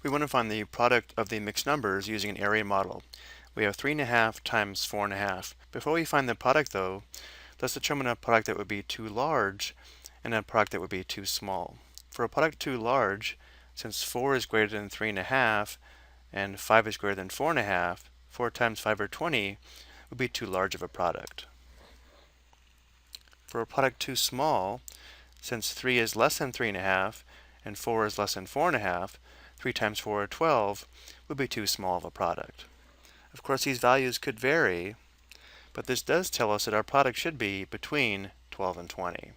We want to find the product of the mixed numbers using an area model. We have 3.5 times 4.5. Before we find the product though, let's determine a product that would be too large and a product that would be too small. For a product too large, since 4 is greater than 3.5 and 5 is greater than 4.5, 4 times 5 or 20 would be too large of a product. For a product too small, since 3 is less than 3.5 and 4 is less than 4.5, 3 times 4 or 12 would be too small of a product. Of course, these values could vary, but this does tell us that our product should be between 12 and 20.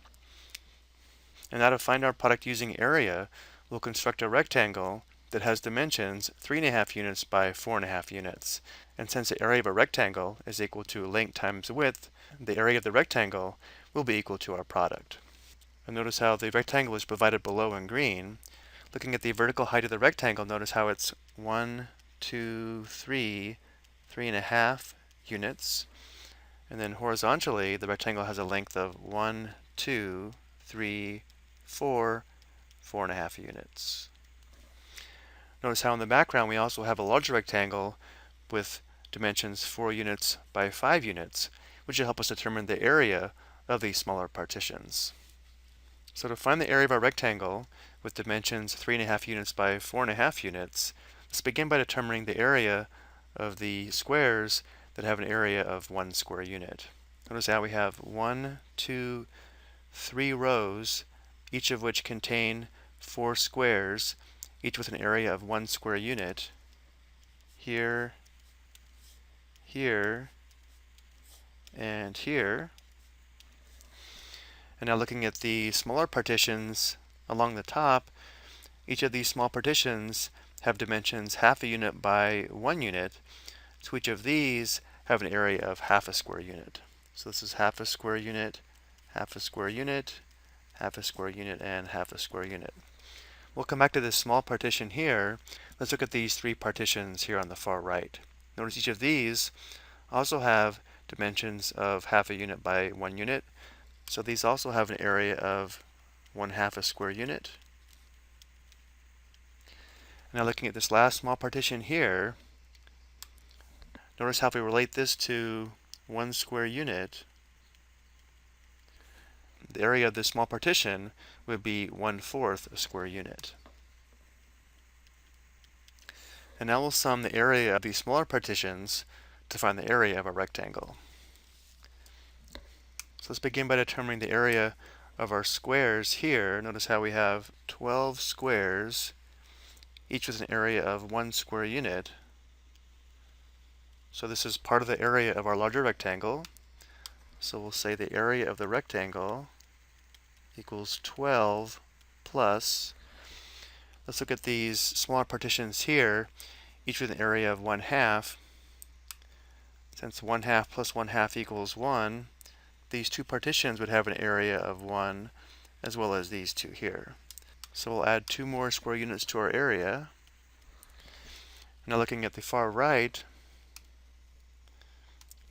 And now to find our product using area, we'll construct a rectangle that has dimensions 3.5 units by 4.5 units. And since the area of a rectangle is equal to length times width, the area of the rectangle will be equal to our product. And notice how the rectangle is provided below in green. Looking at the vertical height of the rectangle, notice how it's 1, 2, 3, 3.5 units. And then horizontally, the rectangle has a length of 1, 2, 3, 4, 4.5 units. Notice how in the background we also have a larger rectangle with dimensions 4 units by 5 units, which will help us determine the area of these smaller partitions. So to find the area of our rectangle with dimensions 3.5 units by 4.5 units, let's begin by determining the area of the squares that have an area of 1 square unit. Notice how we have 1, 2, 3 rows, each of which contain 4 squares, each with an area of 1 square unit. Here, here, and here. And now looking at the smaller partitions along the top, each of these small partitions have dimensions half a unit by 1 unit, so each of these have an area of half a square unit. So this is half a square unit, half a square unit, half a square unit, and half a square unit. We'll come back to this small partition here. Let's look at these 3 partitions here on the far right. Notice each of these also have dimensions of half a unit by 1 unit. So these also have an area of 1/2 a square unit. Now looking at this last small partition here, notice how if we relate this to 1 square unit, the area of this small partition would be 1/4 a square unit. And now we'll sum the area of these smaller partitions to find the area of a rectangle. So let's begin by determining the area of our squares here. Notice how we have 12 squares, each with an area of 1 square unit. So this is part of the area of our larger rectangle. So we'll say the area of the rectangle equals 12 plus, let's look at these smaller partitions here, each with an area of 1/2. Since 1/2 plus 1/2 equals 1, these 2 partitions would have an area of 1, as well as these 2 here. So we'll add 2 more square units to our area. Now looking at the far right,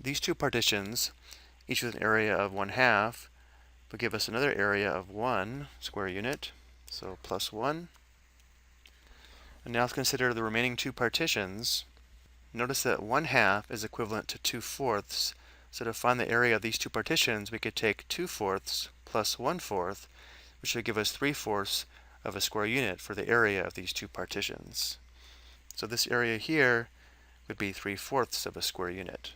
these 2 partitions, each with an area of 1/2, will give us another area of 1 square unit, so plus 1. And now let's consider the remaining 2 partitions. Notice that 1/2 is equivalent to 2/4, so to find the area of these 2 partitions, we could take 2/4 plus 1/4, which would give us 3/4 of a square unit for the area of these 2 partitions. So this area here would be 3/4 of a square unit.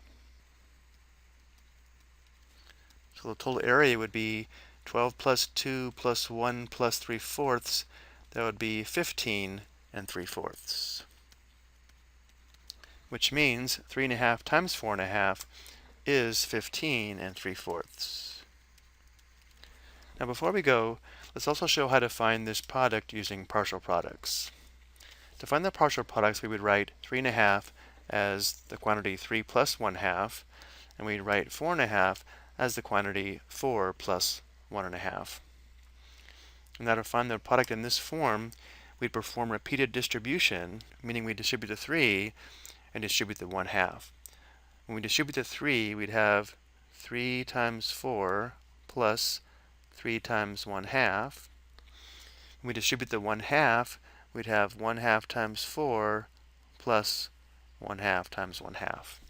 So the total area would be 12 plus 2 plus 1 plus 3/4. That would be 15 3/4. Which means 3.5 times 4.5 is 15 3/4. Now before we go, let's also show how to find this product using partial products. To find the partial products, we would write 3.5 as the quantity 3 plus 1/2, and we'd write 4.5 as the quantity 4 plus 1.5. And now to find the product in this form, we'd perform repeated distribution, meaning we distribute the 3 and distribute the 1/2. When we distribute the 3, we'd have 3 times 4 plus 3 times 1/2. When we distribute the 1/2, we'd have 1/2 times 4 plus 1/2 times 1/2.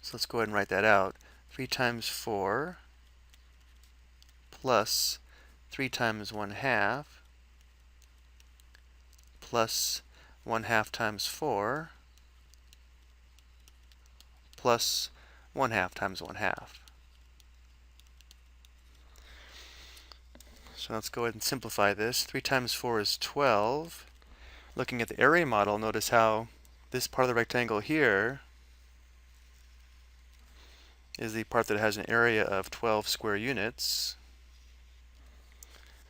So let's go ahead and write that out. 3 times 4 plus 3 times 1/2 plus 1/2 times 4 plus 1/2 times 1/2. So let's go ahead and simplify this. 3 times 4 is 12. Looking at the area model, notice how this part of the rectangle here is the part that has an area of 12 square units.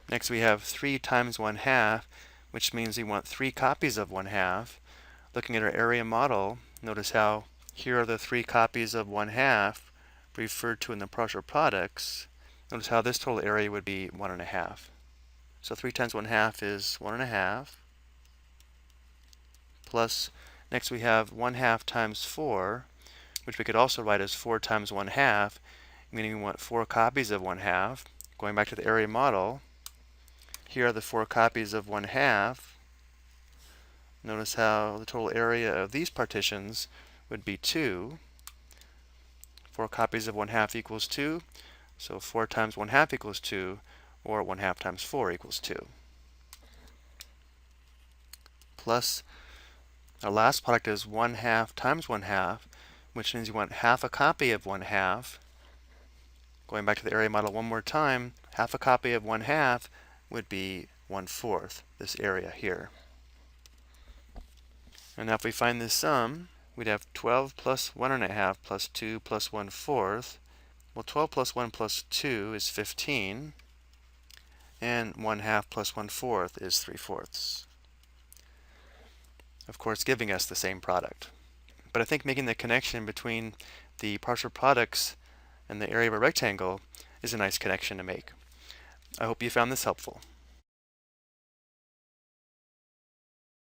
Next we have 3 times 1/2, which means we want 3 copies of 1/2. Looking at our area model, notice how here are the 3 copies of 1/2 referred to in the partial products. Notice how this total area would be 1/2. So 3 times 1/2 is 1/2. Plus, next we have 1/2 times 4, which we could also write as 4 times 1/2, meaning we want 4 copies of 1/2. Going back to the area model, here are the 4 copies of 1/2. Notice how the total area of these partitions would be 2. 4 copies of 1/2 equals 2. So 4 times 1/2 equals 2, or 1/2 times 4 equals 2. Plus, our last product is 1/2 times 1/2, which means you want half a copy of 1/2. Going back to the area model one more time, half a copy of 1/2 would be 1/4, this area here. And now if we find this sum, we'd have 12 plus 1/2 plus 2 plus 1/4. Well, 12 plus 1 plus 2 is 15, and 1/2 plus 1/4 is 3/4. Of course, giving us the same product. But I think making the connection between the partial products and the area of a rectangle is a nice connection to make. I hope you found this helpful.